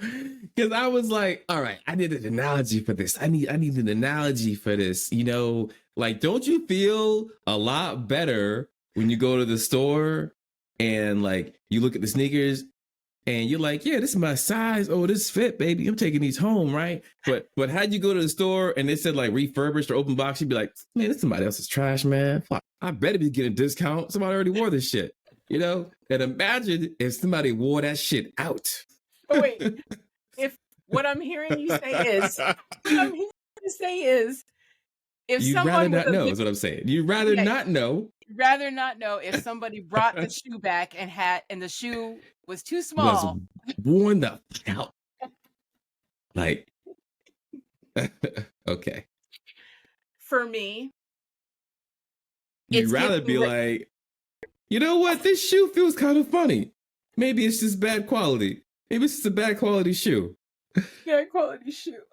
because I was like, all right, I need an analogy for this. I need an analogy for this. You know, like, don't you feel a lot better when you go to the store and like you look at the sneakers and you're like, yeah, this is my size. Oh, this fit, baby. I'm taking these home, right? But how'd you go to the store and they said like refurbished or open box? You'd be like, man, this is somebody else's trash, man. Fuck, I better be getting a discount. Somebody already wore this shit. You know, and imagine if somebody wore that shit out. Oh, wait, if what I'm hearing you say is, if you'd someone rather not know is what I'm saying. You'd rather not know. Rather not know if somebody brought the shoe back and the shoe was too small. Was worn the out. Like, okay. For me, you'd rather be like, you know what? This shoe feels kind of funny. Maybe it's just bad quality. Maybe it's just a bad quality shoe. Bad quality shoe.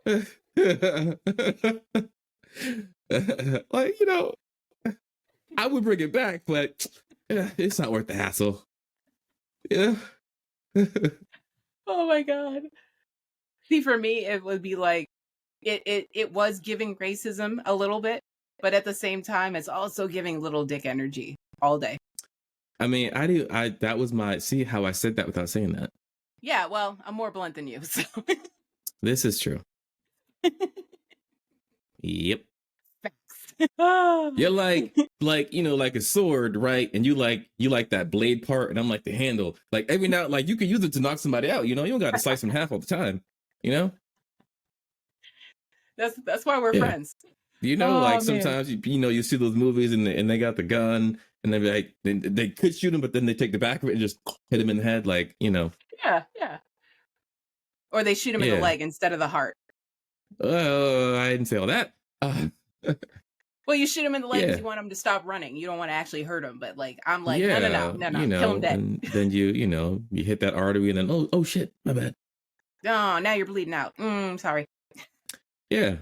Like, you know, I would bring it back, but it's not worth the hassle. Yeah. Oh my God. See, for me, it would be like, it was giving racism a little bit, but at the same time, it's also giving little dick energy all day. I mean, that was see how I said that without saying that. Yeah, well, I'm more blunt than you. So. This is true. Yep. You're like, you know, like a sword, right? And you like that blade part, and I'm like the handle. Like every now, like you can use it to knock somebody out. You know, you don't got to slice them in half all the time. You know. That's why we're friends. You know, like sometimes you know you see those movies and they got the gun and they're like they could shoot him, but then they take the back of it and just hit him in the head, like, you know. Yeah. Or they shoot him in the leg instead of the heart. Oh, I didn't say all that. Well, you shoot him in the leg because you want him to stop running. You don't want to actually hurt him, but like I'm like, no, you know, kill him dead. And then you hit that artery and then oh shit, my bad. Oh, now you're bleeding out. Sorry. Yeah.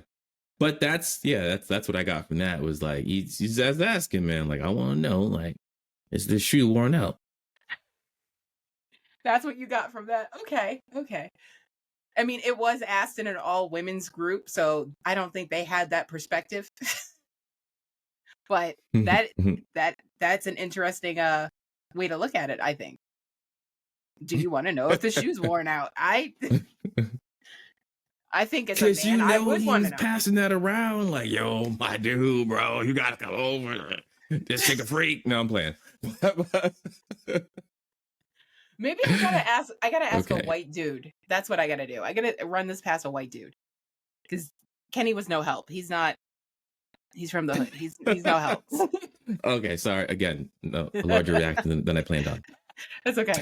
But that's what I got from that was like, he's just asking, man, like, I want to know, like, is this shoe worn out? That's what you got from that. Okay. I mean, it was asked in an all women's group, so I don't think they had that perspective. But that's an interesting way to look at it, I think. Do you want to know if the shoe's worn out? I think as a Because man, I would he want was to know. passing that around like, yo, my dude, bro, you gotta come over. This chick a freak. No, I'm playing. Maybe I gotta ask a Okay. white dude. That's what I gotta do. I gotta run this past a white dude. Because Kenny was no help. He's from the hood. He's no help. Okay, sorry. Again, no, a larger reaction than I planned on. That's okay.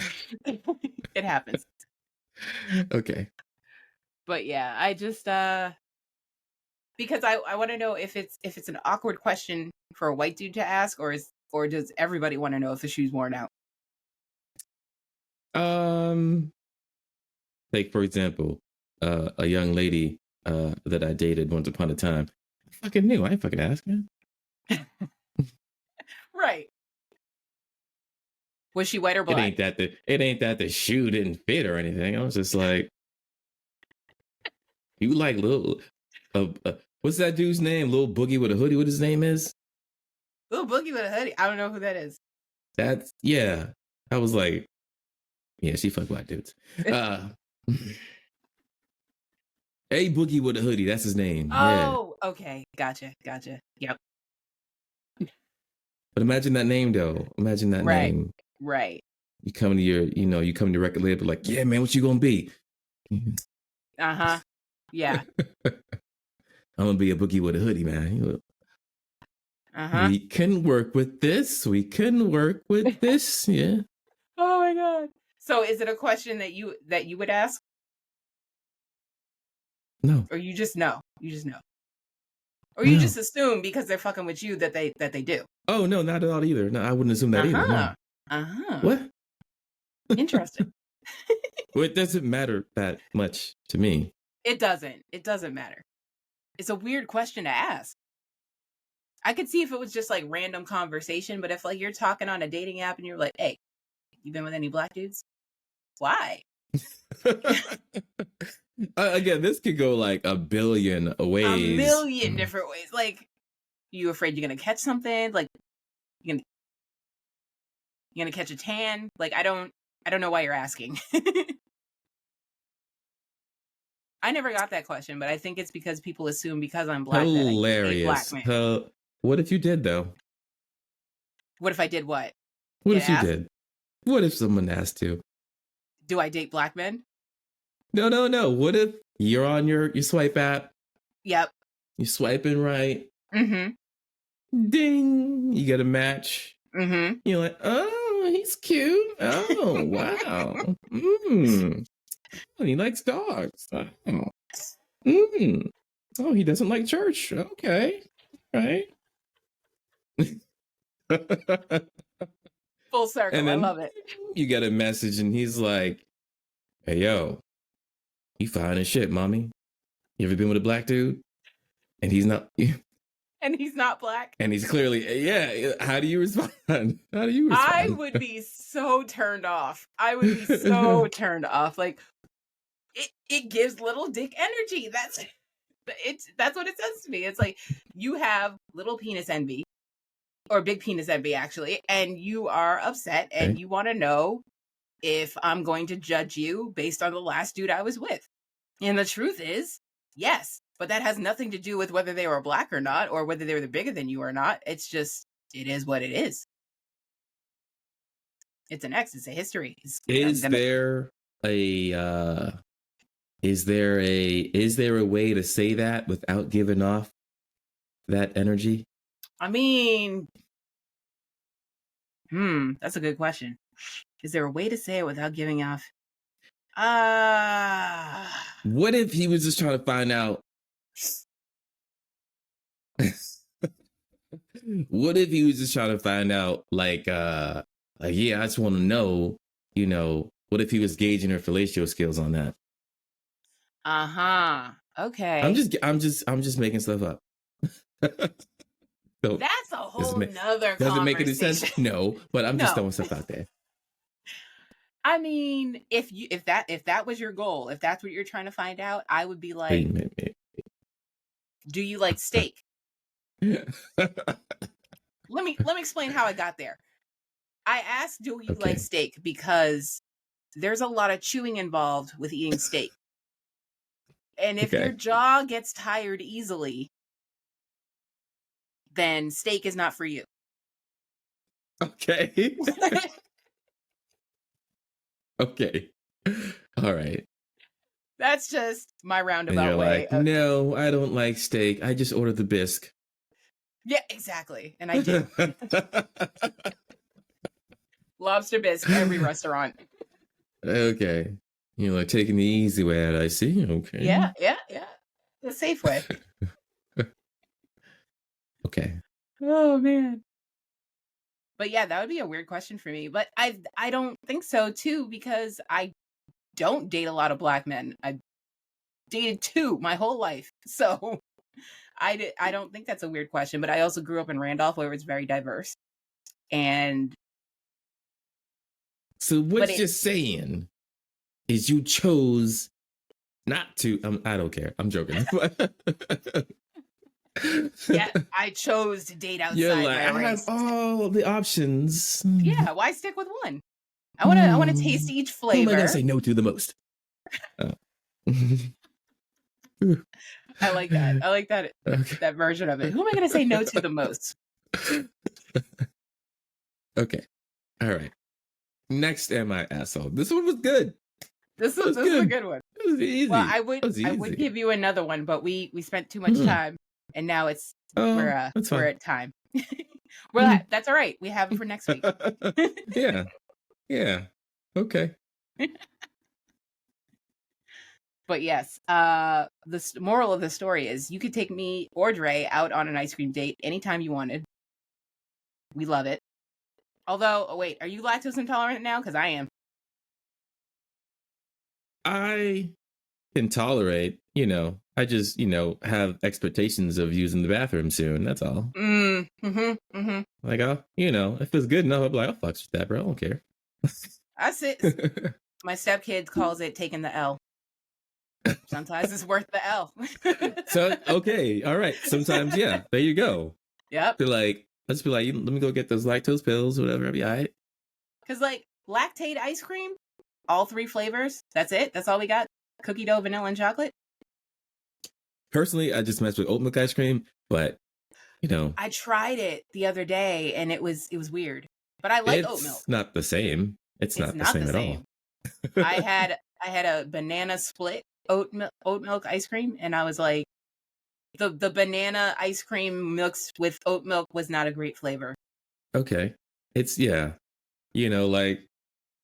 It happens. Okay. But yeah, I just because I want to know if it's an awkward question for a white dude to ask, or does everybody want to know if the shoe's worn out? Like for example, a young lady that I dated once upon a time. I fucking knew. I ain't fucking asking. Right. Was she white or black? It ain't that the shoe didn't fit or anything. I was just like, you like little what's that dude's name? Little Boogie with a hoodie. What his name is? Little Boogie with a hoodie. I don't know who that is. That's yeah. I was like, yeah, she fuck black dudes. A Boogie with a hoodie. That's his name. Oh, yeah. Okay. Gotcha. Yep. But imagine that name though. Imagine that name. Right. You come to you come to your record label like, yeah, man, what you gonna be? Uh-huh. Yeah. I'm gonna be a Boogie with a hoodie, man. Uh-huh. We can work with this. Yeah. Oh my God. So is it a question that you would ask? No. Or you just know? Or you just assume because they're fucking with you that they do? Oh no, not at all either. No, I wouldn't assume that either. No. What? Interesting. Well, it doesn't matter that much to me. It doesn't matter. It's a weird question to ask. I could see if it was just like random conversation, but if like you're talking on a dating app and you're like, hey, you been with any black dudes? Why? Again, this could go like a billion ways. A million different ways. Like, you afraid you're gonna catch something? Like, you're gonna catch a tan? Like, I don't know why you're asking. I never got that question, but I think it's because people assume because I'm black hilarious. that I date black men. What if you did though? What if I did what? What if you did? What if someone asked you? Do I date black men? No. What if you're on your swipe app? Yep. You're swiping right. Mm-hmm. Ding! You get a match. Mm-hmm. You're like, oh, he's cute. Oh, wow. Oh, he likes dogs. Oh. Oh, he doesn't like church. Okay. Right. Full circle. And then I love it. You get a message and he's like, hey, yo, you fine as shit, mommy. You ever been with a black dude? And he's not. And he's not black. And he's clearly, yeah. How do you respond? I would be so turned off. Like, it gives little dick energy. That's what it says to me. It's like, you have little penis envy, or big penis envy, actually, and you are upset and you want to know if I'm going to judge you based on the last dude I was with. And the truth is, yes. But that has nothing to do with whether they were black or not, or whether they were bigger than you or not. It's just, it is what it is. It's an X. It's a history. Is there a way to say that without giving off that energy? I mean, that's a good question. Is there a way to say it without giving off? What if he was just trying to find out? What if he was just trying to find out, like, yeah, I just want to know, what if he was gauging her fellatio skills on that? Okay. I'm just making stuff up. So, that's a whole nother conversation. Does it make any sense? No, but I'm just throwing stuff out there. I mean, if that was your goal, if that's what you're trying to find out, I would be like, do you like steak? Let me explain how I got there. I asked, do you like steak? Because there's a lot of chewing involved with eating steak. And if your Okay. jaw gets tired easily, then steak is not for you. Okay. Okay. All right. That's just my And roundabout you're way. like, no, I don't like steak. I just ordered the bisque. Yeah, exactly. And I do. Lobster bisque, every restaurant. Okay. You're like taking the easy way out. I see. Okay. Yeah. The safe way. Okay. Oh man. But yeah, that would be a weird question for me. But I don't think so too, because I don't date a lot of black men. I've dated 2 my whole life. So I don't think that's a weird question. But I also grew up in Randolph, where it's very diverse. And So what you're saying is you chose not to. I don't care. I'm joking. yeah, I chose to date outside You're like, my I race. have all the options. Yeah, why stick with one? I want to taste each Who am I flavor. gonna say no to the most? I like that. I like that Okay. that version of it. Who am I going to say no to the most? Okay. All right. Next, am I asshole? This one was good. This is a good one. It was easy. Well, I It was would easy. give you another one, but we spent too much time, and now it's Oh, that's we're fine. at time. Well, that's all right. We have it for next week. Yeah. Yeah. Okay. But yes, the moral of the story is you could take me or Dre out on an ice cream date anytime you wanted. We love it. Although, oh wait, are you lactose intolerant now? Because I am. I can tolerate, I just, have expectations of using the bathroom soon. That's all. Like, if it's good enough, I'll be like, I'll fuck with that, bro. I don't care. That's it. My stepkid calls it taking the L. Sometimes it's worth the L. So, okay. All right. Sometimes, yeah. There you go. Yep. Be like, let's be like, let me go get those lactose pills or whatever. I'll be all right. Because, like, lactate ice cream, all 3 flavors, that's it. That's all we got. Cookie dough, vanilla, and chocolate. Personally, I just mess with oat milk ice cream, but, I tried it the other day, and it was weird. But I like oat milk. It's not the same. It's not the same at all. I had a banana split oat milk ice cream, and I was like, the banana ice cream mixed with oat milk was not a great flavor. Okay. It's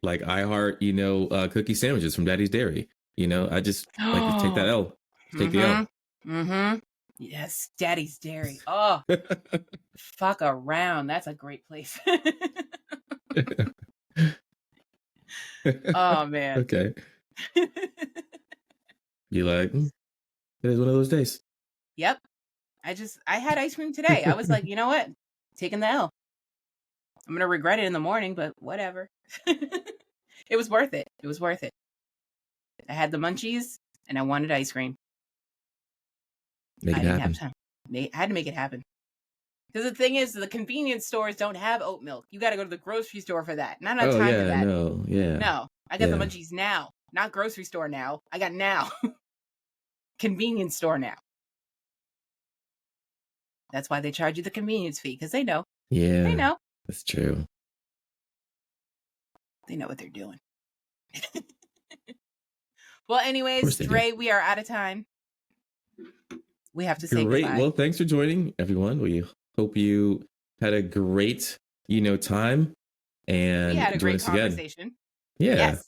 like I heart, cookie sandwiches from Daddy's Dairy. I just like to take that L. Take the L. Mm-hmm. Yes, Daddy's Dairy. Oh, fuck around. That's a great place. Oh man. Okay. You like, it is one of those days. Yep. I had ice cream today. I was like, you know what? Taking the L. I'm going to regret it in the morning, but whatever. It was worth it. It was worth it. I had the munchies and I wanted ice cream. Make it happen. I had to make it happen. Because the thing is, the convenience stores don't have oat milk. You got to go to the grocery store for that. And I don't have time for that. No. I got the munchies now. Not grocery store now. I got now. Convenience store now. That's why they charge you the convenience fee, because they know. Yeah. They know. That's true. They know what they're doing. Well, anyways, Dre, we are out of time. We have to say goodbye. Well, thanks for joining, everyone. We hope you had a great, time. And we had a great conversation. Yeah. Yes.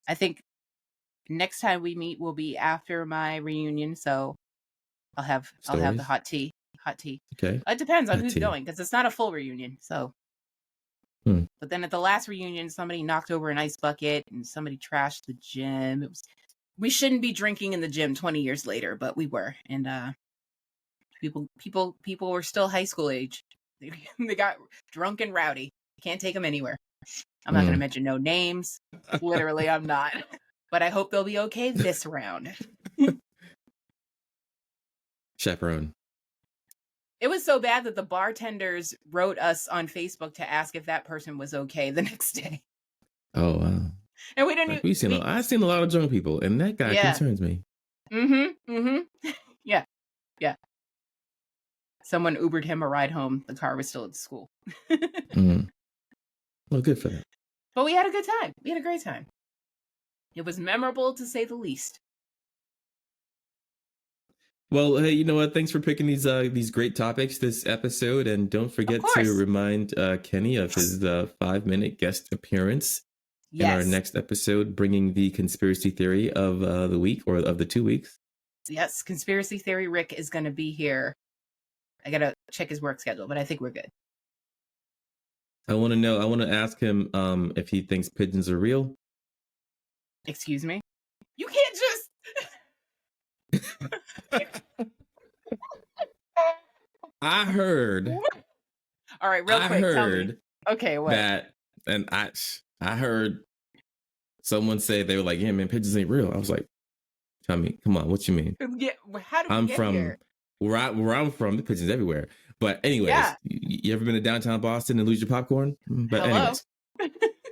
I think next time we meet will be after my reunion, so I'll have the hot tea. Okay. It depends on who's going, because it's not a full reunion. So, But then at the last reunion, somebody knocked over an ice bucket and somebody trashed the gym. We shouldn't be drinking in the gym 20 years later, but we were, and people were still high school age. They got drunk and rowdy. Can't take them anywhere. I'm not going to mention no names. Literally, I'm not. But I hope they'll be okay this round. Chaperone. It was so bad that the bartenders wrote us on Facebook to ask if that person was okay the next day. Oh wow. And we didn't Like even. I've seen a lot of drunk people, and that guy Yeah. concerns me. Yeah. Yeah. Someone Ubered him a ride home. The car was still at the school. Well, good for them. But we had a good time. We had a great time. It was memorable to say the least. Well, hey, you know what? Thanks for picking these great topics this episode, and don't forget to remind Kenny of his 5-minute guest appearance in our next episode, bringing the conspiracy theory of the week or of the 2 weeks. Yes, conspiracy theory Rick is going to be here. I got to check his work schedule, but I think we're good. I want to ask him if he thinks pigeons are real. Excuse me? You can't just... I heard. All right, real quick. I heard. Okay, what? That, and I heard someone say, they were like, "Yeah, man, pigeons ain't real." I was like, "Tell me, come on, what you mean?" Yeah, how do we get here? Where I'm from, the pigeons everywhere. But anyways, you ever been to downtown Boston and lose your popcorn? But anyways,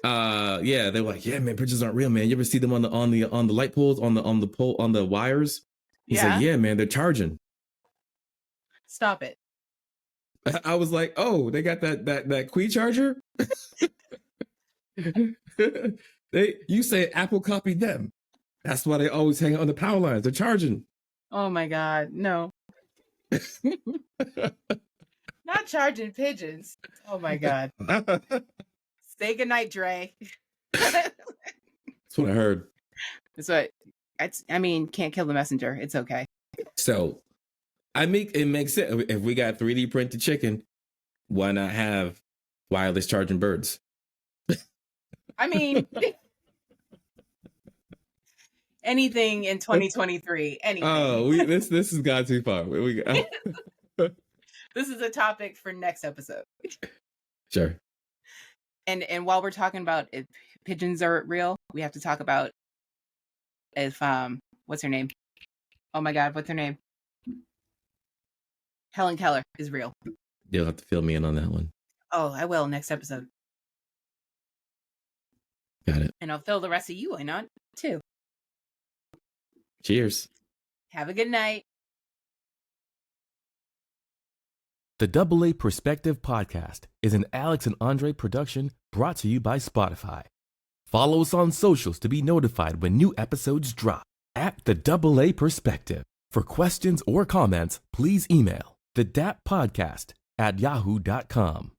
yeah, they were like, "Yeah, man, pigeons aren't real, man. You ever see them on the light poles, on the wires?" He's like, "Yeah, man, they're charging." Stop it. I was like, "Oh, they got that Qi charger?" You say Apple copied them. That's why they always hang on the power lines. They're charging. Oh my God, no. Not charging pigeons. Oh my God. Say goodnight, Dre. That's what I heard. That's what. I mean, can't kill the messenger. It's okay. So, it makes sense. If we got 3D printed chicken, why not have wireless charging birds? I mean, anything in 2023. Anything. Oh, this has gone too far. This is a topic for next episode. Sure. And while we're talking about if pigeons are real, we have to talk about if what's her name? Oh my God, what's her name? Helen Keller is real. You'll have to fill me in on that one. Oh, I will next episode. Got it. And I'll fill the rest of you in on too. Cheers. Have a good night. The AA Perspective Podcast is an Alyx and Andrae production brought to you by Spotify. Follow us on socials to be notified when new episodes drop at the AA Perspective. For questions or comments, please email thedappodcast@yahoo.com.